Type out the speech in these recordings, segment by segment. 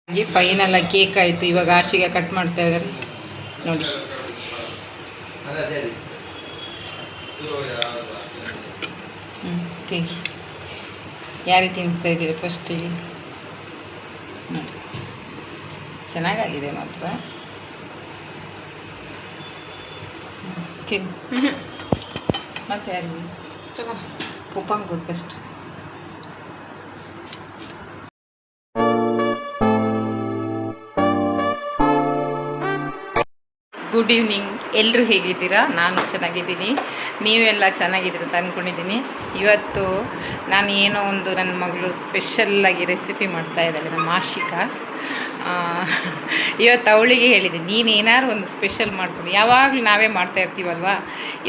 ಹಾಗೆ ಫೈನಲ್ ಆಗಿ ಕೇಕ್ ಆಯಿತು. ಇವಾಗ ಆರ್ಶಿಗೆ ಕಟ್ ಮಾಡ್ತಾ ಇದ್ದಾರೆ ನೋಡಿ. ತೆಗಿ, ಯಾರಿಗೆ ತಿನ್ನಿಸ್ತಾ ಇದ್ದೀರಿ ಫಸ್ಟಿಗೆ ನೋಡಿ. ಚೆನ್ನಾಗಾಗಿದೆ ಮಾತ್ರ. ಮತ್ತೆ ಯಾರಿಗೆ ಉಪ್ಪಂಗೆ ಕೊಡು ಫಸ್ಟ್. ಗುಡ್ ಈವ್ನಿಂಗ್, ಎಲ್ಲರೂ ಹೇಗಿದ್ದೀರಾ? ನಾನು ಚೆನ್ನಾಗಿದ್ದೀನಿ, ನೀವೆಲ್ಲ ಚೆನ್ನಾಗಿದ್ದೀರ ಅಂತ ಅಂದ್ಕೊಂಡಿದ್ದೀನಿ. ಇವತ್ತು ನಾನು ಏನೋ ಒಂದು ನನ್ನ ಮಗಳು ಸ್ಪೆಷಲ್ಲಾಗಿ ರೆಸಿಪಿ ಮಾಡ್ತಾಯಿದ್ದಾಳೆ, ನಮ್ಮ ಆಶಿಕಾ. ಇವತ್ತು ಅವಳಿಗೆ ಹೇಳಿದ್ದೀನಿ, ನೀನು ಏನಾದ್ರು ಒಂದು ಸ್ಪೆಷಲ್ ಮಾಡ್ಕೊಂಡು. ಯಾವಾಗಲೂ ನಾವೇ ಮಾಡ್ತಾಯಿರ್ತೀವಲ್ವ.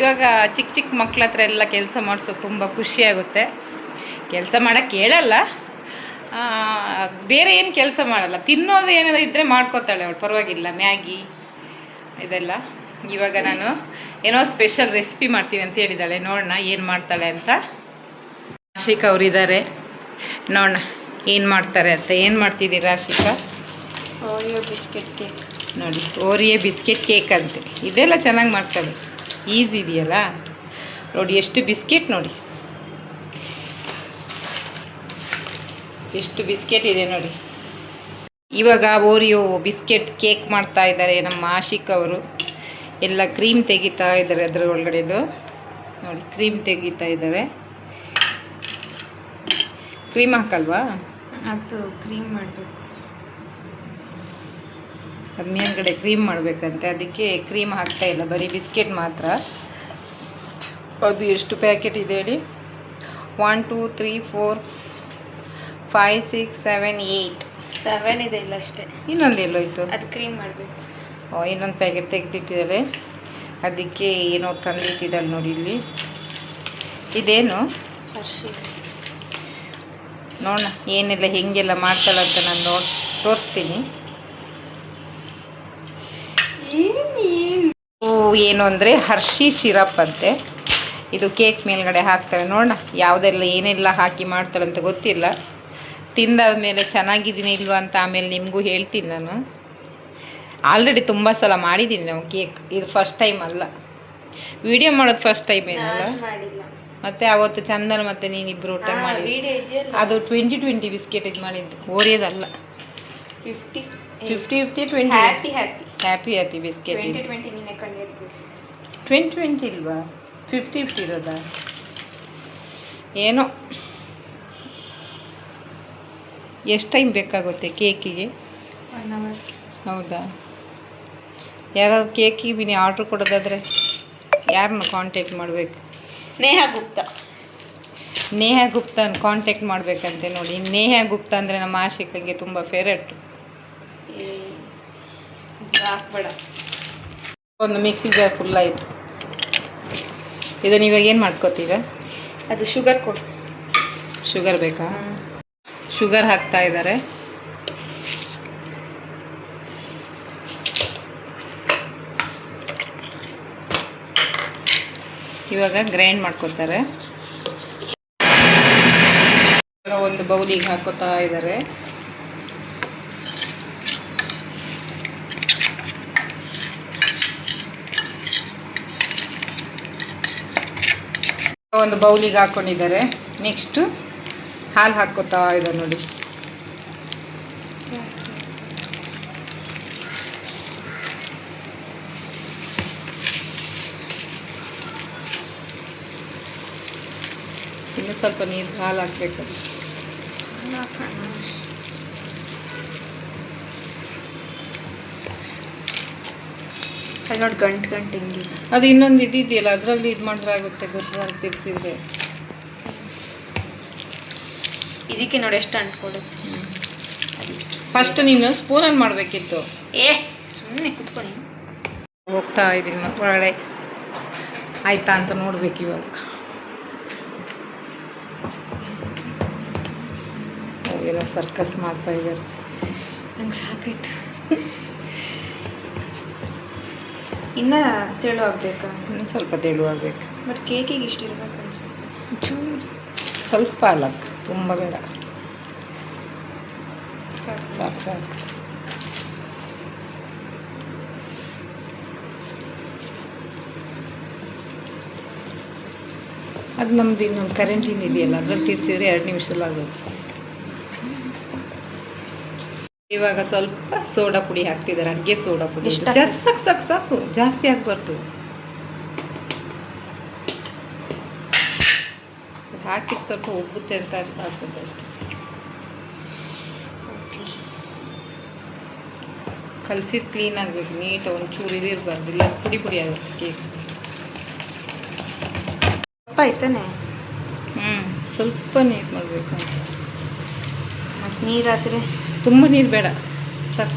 ಇವಾಗ ಚಿಕ್ಕ ಚಿಕ್ಕ ಮಕ್ಳ ಹತ್ರ ಎಲ್ಲ ಕೆಲಸ ಮಾಡಿಸೋದು ತುಂಬ ಖುಷಿಯಾಗುತ್ತೆ. ಕೆಲಸ ಮಾಡೋಕ್ಕೆ ಹೇಳಲ್ಲ, ಬೇರೆ ಏನು ಕೆಲಸ ಮಾಡಲ್ಲ, ತಿನ್ನೋದು ಏನಾದ್ರು ಇದ್ದರೆ ಮಾಡ್ಕೋತಾಳೆ ಅವಳು, ಪರವಾಗಿಲ್ಲ. ಮ್ಯಾಗಿ ಇದೆಲ್ಲ. ಇವಾಗ ನಾನು ಏನೋ ಸ್ಪೆಷಲ್ ರೆಸಿಪಿ ಮಾಡ್ತೀನಿ ಅಂತ ಹೇಳಿದ್ದಾಳೆ, ನೋಡೋಣ ಏನು ಮಾಡ್ತಾಳೆ ಅಂತ. ಆಶಿಕಾ ಅವರಿದ್ದಾರೆ, ನೋಡೋಣ ಏನು ಮಾಡ್ತಾರೆ ಅಂತ. ಏನು ಮಾಡ್ತಿದ್ದೀರಾ ಆಶಿಕಾ? ಓರಿಯೋ ಬಿಸ್ಕೆಟ್ ಕೇಕ್ ನೋಡಿ, ಓರಿಯೋ ಬಿಸ್ಕೆಟ್ ಕೇಕ್ ಅಂತೆ. ಇದೆಲ್ಲ ಚೆನ್ನಾಗಿ ಮಾಡ್ತಾಳೆ, ಈಸಿ ಇದೆಯಲ್ಲ. ನೋಡಿ ಎಷ್ಟು ಬಿಸ್ಕೆಟ್, ನೋಡಿ ಎಷ್ಟು ಬಿಸ್ಕೆಟ್ ಇದೆ ನೋಡಿ. ಇವಾಗ ಓರಿಯೋ ಬಿಸ್ಕೆಟ್ ಕೇಕ್ ಮಾಡ್ತಾ ಇದ್ದಾರೆ ನಮ್ಮ ಆಶಿಕ್ ಅವರು. ಎಲ್ಲ ಕ್ರೀಮ್ ತೆಗಿತಾ ಇದ್ದಾರೆ ಅದರ ಒಳಗಡೆದು. ನೋಡಿ ಕ್ರೀಮ್ ತೆಗಿತಾ ಇದ್ದಾರೆ. ಕ್ರೀಮ್ ಹಾಕಲ್ವಾ? ಅದು ಕ್ರೀಮ್ ಮಾಡಬೇಕು, ಅದು ಮೇಲ್ಗಡೆ ಕ್ರೀಮ್ ಮಾಡಬೇಕಂತೆ, ಅದಕ್ಕೆ ಕ್ರೀಮ್ ಹಾಕ್ತಾ ಇಲ್ಲ, ಬರೀ ಬಿಸ್ಕೆಟ್ ಮಾತ್ರ. ಅದು ಎಷ್ಟು ಪ್ಯಾಕೆಟ್ ಇದೆ ಹೇಳಿ? 1 2 3 4 5 6 7 8 7 ಇದೆ, ಇಲ್ಲ ಅಷ್ಟೇ. ಇನ್ನೊಂದು ಎಲ್ಲೋಯ್ತು? ಅದು ಕ್ರೀಮ್ ಮಾಡಬೇಕು. ಇನ್ನೊಂದು ಪ್ಯಾಕೆಟ್ ತೆಗೆದಿಟ್ಟಿದ್ದಾಳೆ, ಅದಕ್ಕೆ ಏನೋ ತಂದಿಟ್ಟಿದ್ದಾಳೆ ನೋಡಿ. ಇಲ್ಲಿ ಇದೇನು? ಹರ್ಷೀಸ್. ನೋಡೋಣ ಏನೆಲ್ಲ ಹೆಂಗೆಲ್ಲ ಮಾಡ್ತಾಳಂತ ನಾನು ತೋರಿಸ್ತೀನಿ. ಏನು ಅಂದರೆ ಹರ್ಷಿ ಸಿರಪ್ ಅಂತೆ. ಇದು ಕೇಕ್ ಮೇಲ್ಗಡೆ ಹಾಕ್ತಾಳೆ. ನೋಡೋಣ ಯಾವುದೆಲ್ಲ ಏನೆಲ್ಲ ಹಾಕಿ ಮಾಡ್ತಾಳಂತ ಗೊತ್ತಿಲ್ಲ. ತಿಂದಾದ ಮೇಲೆ ಚೆನ್ನಾಗಿದ್ದೀನಿ ಇಲ್ವಾ ಅಂತ ಆಮೇಲೆ ನಿಮಗೂ ಹೇಳ್ತೀನಿ. ನಾನು ಆಲ್ರೆಡಿ ತುಂಬ ಸಲ ಮಾಡಿದ್ದೀನಿ ನಾವು ಕೇಕ್, ಇದು ಫಸ್ಟ್ ಟೈಮ್ ಅಲ್ಲ. ವಿಡಿಯೋ ಮಾಡೋದು ಫಸ್ಟ್ ಟೈಮ್ ಏನಲ್ಲ. ಮತ್ತು ಅವತ್ತು ಚಂದನ ಮತ್ತು ನೀನಿಬ್ಬರು ಊಟ ಮಾಡಿ, ಅದು 2020 ಬಿಸ್ಕೆಟ್ ಇದು ಮಾಡಿದ್ದು, ಓರಿಯೋದಲ್ಲ. 50 20 ಹ್ಯಾಪಿ ಬಿಸ್ಕೆಟ್. 2020 ಇಲ್ವಾ? 50 ಇರೋದಾ ಏನೋ. ಎಷ್ಟು ಟೈಮ್ ಬೇಕಾಗುತ್ತೆ ಕೇಕಿಗೆ? 1 hour. ಹೌದಾ? ಯಾರಾದ್ರು ಕೇಕಿಗೆ ನೀವು ಆರ್ಡ್ರ್ ಕೊಡೋದಾದರೆ ಯಾರನ್ನು ಕಾಂಟ್ಯಾಕ್ಟ್ ಮಾಡಬೇಕು? ನೇಹಾ ಗುಪ್ತನ ಕಾಂಟ್ಯಾಕ್ಟ್ ಮಾಡಬೇಕಂತೆ. ನೋಡಿ, ನೇಹಾ ಗುಪ್ತಾ ಅಂದರೆ ನಮ್ಮ ಆಶಿಕಾಗೆ ತುಂಬ ಫೇವ್ರೆಟ್. ಹಾಕ್ಬೇಡ. ಒಂದು ಮಿಕ್ಸಿ ಜಾರ್ ಫುಲ್ ಆಯಿತು. ಇದನ್ನು ಇವಾಗ ಏನು ಮಾಡ್ಕೋತೀರಾ? ಅದು ಶುಗರ್ ಕೊಡು. ಶುಗರ್ ಬೇಕಾ? ಶುಗರ್ ಹಾಕ್ತಾ ಇದ್ದಾರೆ. ಇವಾಗ ಗ್ರೈಂಡ್ ಮಾಡ್ಕೋತಾರೆ. ಇವಾಗ ಒಂದು ಬೌಲಿಗೆ ಹಾಕೋತಾ ಇದ್ದಾರೆ. ಒಂದು ಬೌಲಿಗೆ ಹಾಕ್ಕೊಂಡಿದ್ದಾರೆ. ನೆಕ್ಸ್ಟು ಹಾಲು ಹಾಕ್ಕೋತಾ ಇದ್ದಾರೆ ನೋಡಿ. ಇನ್ನು ಸ್ವಲ್ಪ ನೀರು ಹಾಲು ಹಾಕಬೇಕು. ಅಲ್ಲಿ ನೋಡಿ ಗಂಟು ಹಿಂಗೆ. ಅದು ಇನ್ನೊಂದು ಇದೆಯಲ್ಲ, ಅದರಲ್ಲಿ ಇದು ಮಾಡಿದ್ರೆ ಆಗುತ್ತೆ. ಗೊಬ್ಬರ ತಿರ್ಸಿದ್ರೆ ಇದಕ್ಕೆ ನೋಡಿ ಎಷ್ಟು ಅಂಟ್ಕೊಡುತ್ತೆ. ಫಸ್ಟ್ ನೀನು ಸ್ಪೂನಲ್ಲಿ ಮಾಡಬೇಕಿತ್ತು. ಸುಮ್ಮನೆ ಕುತ್ಕೊಳ್ಳಿ. ಹೋಗ್ತಾ ಇದ್ದೀನಿ ಒಳಗಡೆ, ಆಯ್ತಾ ಅಂತ ನೋಡ್ಬೇಕು ಇವಾಗ. ಎಲ್ಲ ಸರ್ಕಸ್ ಮಾಡ್ತಾ ಇದ್ದಾರೆ. ನಂಗೆ ಸಾಕಾಯ್ತು. ಇನ್ನೂ ತೆಳು ಆಗಬೇಕಾ? ಇನ್ನೂ ಸ್ವಲ್ಪ ತೆಳುವಾಗಬೇಕು. ಬಟ್ ಕೇಕಿಗೆ ಇಷ್ಟು ಇರ್ಬೇಕು ಅನ್ಸುತ್ತೆ. ಸ್ವಲ್ಪ ಅಲ್ಲ, ತುಂಬ ಬೇಡ. ಸಾಕು ಸಾಕು ಸಾಕು. ಅದು ನಮ್ದು ಇನ್ನೊಂದು ಕರೆಂಟಿನ ಇದೆಯಲ್ಲ ಅದ್ರಲ್ಲಿ ತಿರ್ಸಿದ್ರೆ 2 ನಿಮಿಷದಲ್ಲಿ ಆಗುತ್ತೆ. ಇವಾಗ ಸ್ವಲ್ಪ ಸೋಡಾ ಪುಡಿ ಹಾಕ್ತಿದ್ದಾರೆ, ಅಡುಗೆ ಸೋಡಾ ಪುಡಿ. ಎಷ್ಟು ಜಾಸ್ತಿ ಸಾಕು ಸಾಕು ಸಾಕು, ಜಾಸ್ತಿ ಹಾಕ್ಬಾರ್ದು. ಹಾಕಿದ್ದು ಸ್ವಲ್ಪ ಉಬ್ಬುತ್ತೆ ಅಂತ ಹಾಕ್ಬೇಕು ಅಷ್ಟೆ. ಕಲಸಿದ್ದು ಕ್ಲೀನ್ ಆಗಬೇಕು, ನೀಟ್ ಒಂಚೂರು ಇದಿರಬಾರ್ದು, ಇಲ್ಲ ಪುಡಿ ಪುಡಿ ಆಗುತ್ತೆ ಕೇಕ್. ಅಪ್ಪ ಆಯ್ತಾನೆ. ಸ್ವಲ್ಪ ನೀಟ್ ಮಾಡಬೇಕು ಅಂತ. ಮತ್ತು ನೀರಾದರೆ ತುಂಬ ನೀರು ಬೇಡ, ಸಾಕು.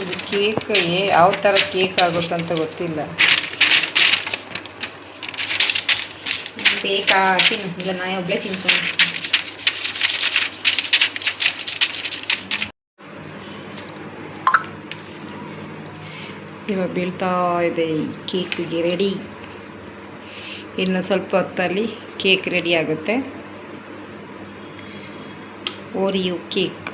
ಇದು ಕೇಕ್ ಯಾವ ಥರ ಕೇಕ್ ಆಗುತ್ತಂತ ಗೊತ್ತಿಲ್ಲ. ಬೇಕಾ ತಿನ್ನು, ಇಲ್ಲ ನಾ ಒಬ್ಬಳೇ ತಿನ್ಕೊಂಡು. ಇವಾಗ ಬೀಳ್ತಾ ಇದೆ, ಕೇಕಿಗೆ ರೆಡಿ. ಇನ್ನು ಸ್ವಲ್ಪ ಹೊತ್ತಲ್ಲಿ ಕೇಕ್ ರೆಡಿ ಆಗುತ್ತೆ. Oreo cake.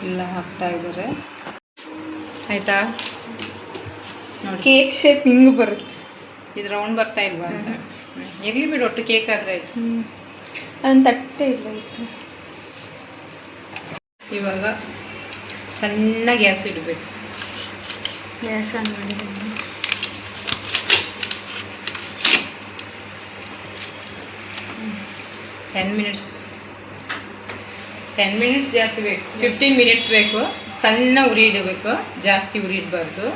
ಎಲ್ಲ ಹಾಕ್ತಾ ಇದ್ದಾರೆ, ಆಯಿತಾ? ನೋಡಿ ಕೇಕ್ ಶೇಪ್ ಹಿಂಗೆ ಬರುತ್ತೆ. ಇದು ರೌಂಡ್ ಬರ್ತಾ ಇಲ್ವಾ ಅಂತ. ಇರಲಿ ಬಿಡು, ಒಟ್ಟು ಕೇಕ್ ಆದರೆ ಆಯಿತು. ಅದನ್ನು ತಟ್ಟೆ ಇಲ್ಲ ಇತ್ತು. ಇವಾಗ ಸಣ್ಣ ಗ್ಯಾಸ್ ಇಡಬೇಕು. ಗ್ಯಾಸ್ ಆನ್ ಮಾಡಿದ್ದೀನಿ. ಟೆನ್ ಮಿನಿಟ್ಸ್ ಜಾಸ್ತಿ ಬೇಕು, 15 ಮಿನಿಟ್ಸ್ ಬೇಕು. ಸಣ್ಣ ಉರಿ ಇಡಬೇಕು, ಜಾಸ್ತಿ ಉರಿ ಇಡಬಾರ್ದು.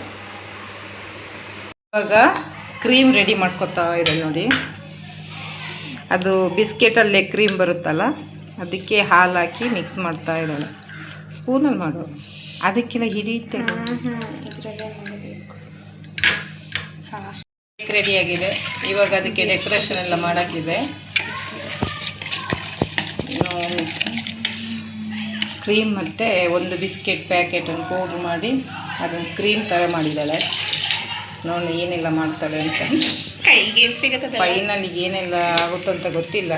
ಇವಾಗ ಕ್ರೀಮ್ ರೆಡಿ ಮಾಡ್ಕೊತಾ ಇದೆ ನೋಡಿ. ಅದು ಬಿಸ್ಕೆಟಲ್ಲೇ ಕ್ರೀಮ್ ಬರುತ್ತಲ್ಲ, ಅದಕ್ಕೆ ಹಾಲು ಹಾಕಿ ಮಿಕ್ಸ್ ಮಾಡ್ತಾ ಇದ್ದಾಳೆ. ಸ್ಪೂನಲ್ಲಿ ಮಾಡು, ಅದಕ್ಕೆಲ್ಲ ಹಿಡಿಯುತ್ತೆ. ಇದರಲ್ಲೇ ಮಾಡಬೇಕು. ಹಾಂ, ಕೇಕ್ ರೆಡಿಯಾಗಿದೆ. ಇವಾಗ ಅದಕ್ಕೆ ಡೆಕೋರೇಷನ್ ಎಲ್ಲ ಮಾಡೋಕ್ಕಿದೆ. ಕ್ರೀಮ್ ಮತ್ತು ಒಂದು ಬಿಸ್ಕೆಟ್ ಪ್ಯಾಕೆಟನ್ನು ಪೌಡ್ರ್ ಮಾಡಿ ಅದನ್ನು ಕ್ರೀಮ್ ಥರ ಮಾಡಿದ್ದಾಳೆ. ನೋಡಿ ಏನೆಲ್ಲ ಮಾಡ್ತಾಳೆ ಅಂತ. ಕೈಗೆ ಸಿಗುತ್ತೆ. ಫೈನಲ್ ಏನೆಲ್ಲ ಆಗುತ್ತಂತ ಗೊತ್ತಿಲ್ಲ.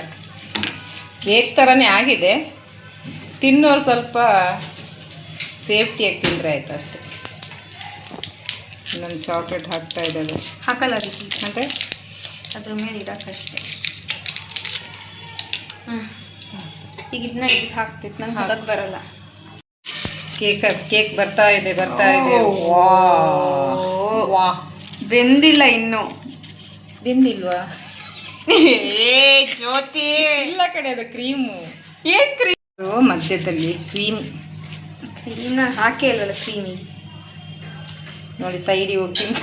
ಕೇಕ್ ಥರನೇ ಆಗಿದೆ, ತಿನ್ನೋರು ಸ್ವಲ್ಪ ಸೇಫ್ಟಿಯಾಗಿ ತಿಂದರೆ ಆಯ್ತು ಅಷ್ಟೆ. ಇನ್ನೊಂದು ಚಾಕ್ಲೇಟ್ ಹಾಕ್ತಾ ಇದ್ದಾಳೆ. ಹಾಕಲ್ಲ ಅದಕ್ಕೆ, ಮತ್ತು ಅದ್ರ ಮೇಲೆ ಇಡೋಕ್ಕಷ್ಟೇ. ಈಗ ಇದನ್ನ ಇದಕ್ಕೆ ಹಾಕ್ಬೇಕು, ನಂಗೆ ಹಾಕಕ್ಕೆ ಬರಲ್ಲ. ಕೇಕ್ ಬರ್ತಾ ಇದೆ. ವಾ, ಬೆಂದಿಲ್ಲ ಇನ್ನೂ. ಬೆಂದಿಲ್ವಾ? ಜ್ಯೋತಿ ಇಲ್ಲ ಕಡೆ, ಅದು ಕ್ರೀಮು. ಏನು ಕ್ರೀಮ್? ಮಧ್ಯದಲ್ಲಿ ಕ್ರೀಮ್ನ ಹಾಕೇ ಇಲ್ಲಲ್ಲ ಕ್ರೀಮಿ. ನೋಡಿ ಸೈಡಿಗೆ ಹೋಗಿ ತಿಂತ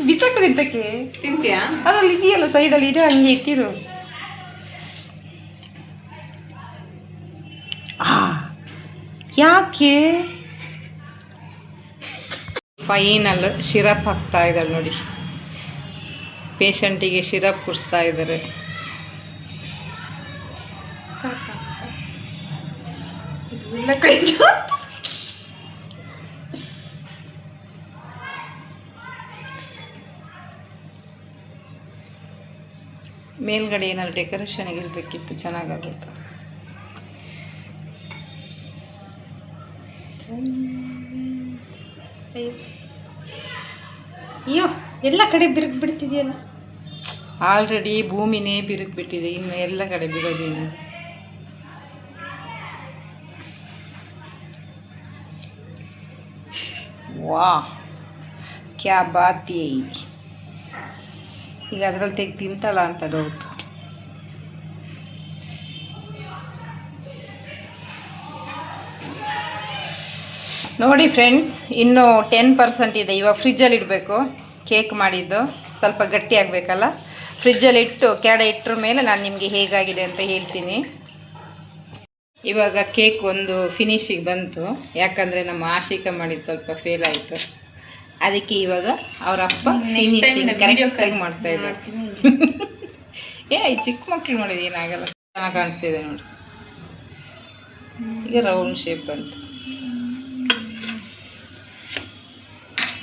ಬಿಸಾಕು. ತಿಂತಕ್ಕೆ ತಿಂತೀಯಾ? ಅದ್ರಲ್ಲಿ ಇದೆಯಲ್ಲ ಸೈಡಲ್ಲಿ, ಇದೆ ಹಂಗೆ ಇಟ್ಟಿರು. ಯಾಕೆ? ಫೈನಲ್ ಶಿರಪ್ ಹಾಕ್ತಾ ಇದ್ದಾಳೆ ನೋಡಿ. ಪೇಷಂಟಿಗೆ ಶಿರಪ್ ಕುಡಿಸ್ತಾ ಇದ್ದಾರೆ. ಸಾಕಾಗ್ತಾ ಇದೆಲ್ಲ ಕೈ. ಮೇಲ್ಗಡೆ ಏನಾದ್ರು ಡೆಕೋರೇಷನ್ಗೆ ಇರಬೇಕಿತ್ತು, ಚೆನ್ನಾಗಾಗುತ್ತೆ. ಅಯ್ಯೋ, ಎಲ್ಲ ಕಡೆ ಬಿರುಕು ಬಿಡ್ತಿದೆಯಲ್ಲ. ಆಲ್ರೆಡಿ ಭೂಮಿನೇ ಬಿರುಕು ಬಿಟ್ಟಿದೆ, ಇನ್ನು ಎಲ್ಲ ಕಡೆ ಬಿಡೋದೇನು. ವಾ, ಕ್ಯಾ ಬಾತ್ ಯೇ. ಈಗ ಅದರಲ್ಲಿ ತೆಗೆದು ತಿಂತಾಳ ಅಂತ ಡೌಟ್. ನೋಡಿ ಫ್ರೆಂಡ್ಸ್, ಇನ್ನೂ 10% ಇದೆ. ಇವಾಗ ಫ್ರಿಜ್ಜಲ್ಲಿ ಇಡಬೇಕು. ಕೇಕ್ ಮಾಡಿದ್ದು ಸ್ವಲ್ಪ ಗಟ್ಟಿ ಆಗಬೇಕಲ್ಲ, ಫ್ರಿಜ್ಜಲ್ಲಿ ಇಟ್ಟು ಕೆಳಗಡೆ ಇಟ್ಟರ ಮೇಲೆ ನಾನು ನಿಮಗೆ ಹೇಗಾಗಿದೆ ಅಂತ ಹೇಳ್ತೀನಿ. ಇವಾಗ ಕೇಕ್ ಒಂದು ಫಿನಿಶಿಗೆ ಬಂತು, ಯಾಕಂದರೆ ನಮ್ಮ ಆಶಿಕ ಮಾಡಿದ್ದು ಸ್ವಲ್ಪ ಫೇಲ್ ಆಯಿತು. ಅದಕ್ಕೆ ಇವಾಗ ಅವರ ಅಪ್ಪ ಫಿನಿಶಿಂಗ್ ಕರೆಕ್ಟಾಗಿ ಮಾಡ್ತಾ ಇದ್ದಾರೆ. ಈ ಚಿಕ್ಕ ಮಕ್ಕಳು ನೋಡಿದ್ದು ಏನಾಗಲ್ಲ, ಚೆನ್ನಾಗಿ ಕಾಣಿಸ್ತಿದೆ ನೋಡಿ. ಈಗ ರೌಂಡ್ ಶೇಪ್ ಬಂತು.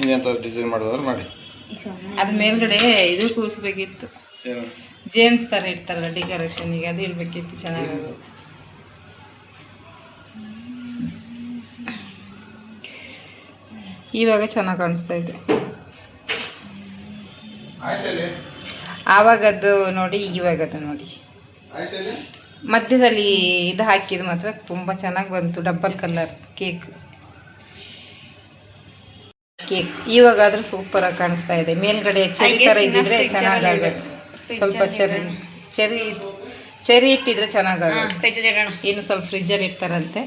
ಇನ್ನೆಂತ ಡಿಸೈನ್ ಮಾಡೋದಾದ್ರೆ ಮಾಡಿ. ಅದ್ರ ಮೇಲ್ಗಡೆ ಇದು ಕೂರಿಸ್ಬೇಕಿತ್ತು, ಏನು ಜೇಮ್ಸ್ ಥರ ಇಡ್ತಾರಲ್ಲ ಡೆಕೋರೇಷನಿಗೆ, ಅದು ಇಡಬೇಕಿತ್ತು, ಚೆನ್ನಾಗಾಗುತ್ತೆ. ಇವಾಗ ಚೆನ್ನಾಗಿ ಕಾಣಿಸ್ತಾ ಇದೆ. ಆವಾಗದ್ದು ನೋಡಿ, ಇವಾಗದ್ದು ನೋಡಿ. ಮಧ್ಯದಲ್ಲಿ ಇದು ಹಾಕಿದ್ದು ಮಾತ್ರ ತುಂಬ ಚೆನ್ನಾಗಿ ಬಂತು, ಡಬಲ್ ಕಲರ್ ಕೇಕ್. ಇವಾಗಾದ್ರೂ ಸೂಪರಾಗಿ ಕಾಣಿಸ್ತಾ ಇದೆ. ಮೇಲ್ಗಡೆ ಚೆರಿ ಥರ ಇದ್ದಿದ್ರೆ ಚೆನ್ನಾಗಾಗುತ್ತೆ. ಸ್ವಲ್ಪ ಚೆರಿ ಇಟ್ಟಿದ್ರೆ ಚೆನ್ನಾಗಾಗುತ್ತೆ. ಇನ್ನು ಸ್ವಲ್ಪ ಫ್ರಿಜ್ಜಲ್ಲಿ ಇಡ್ತಾರಂತೆ.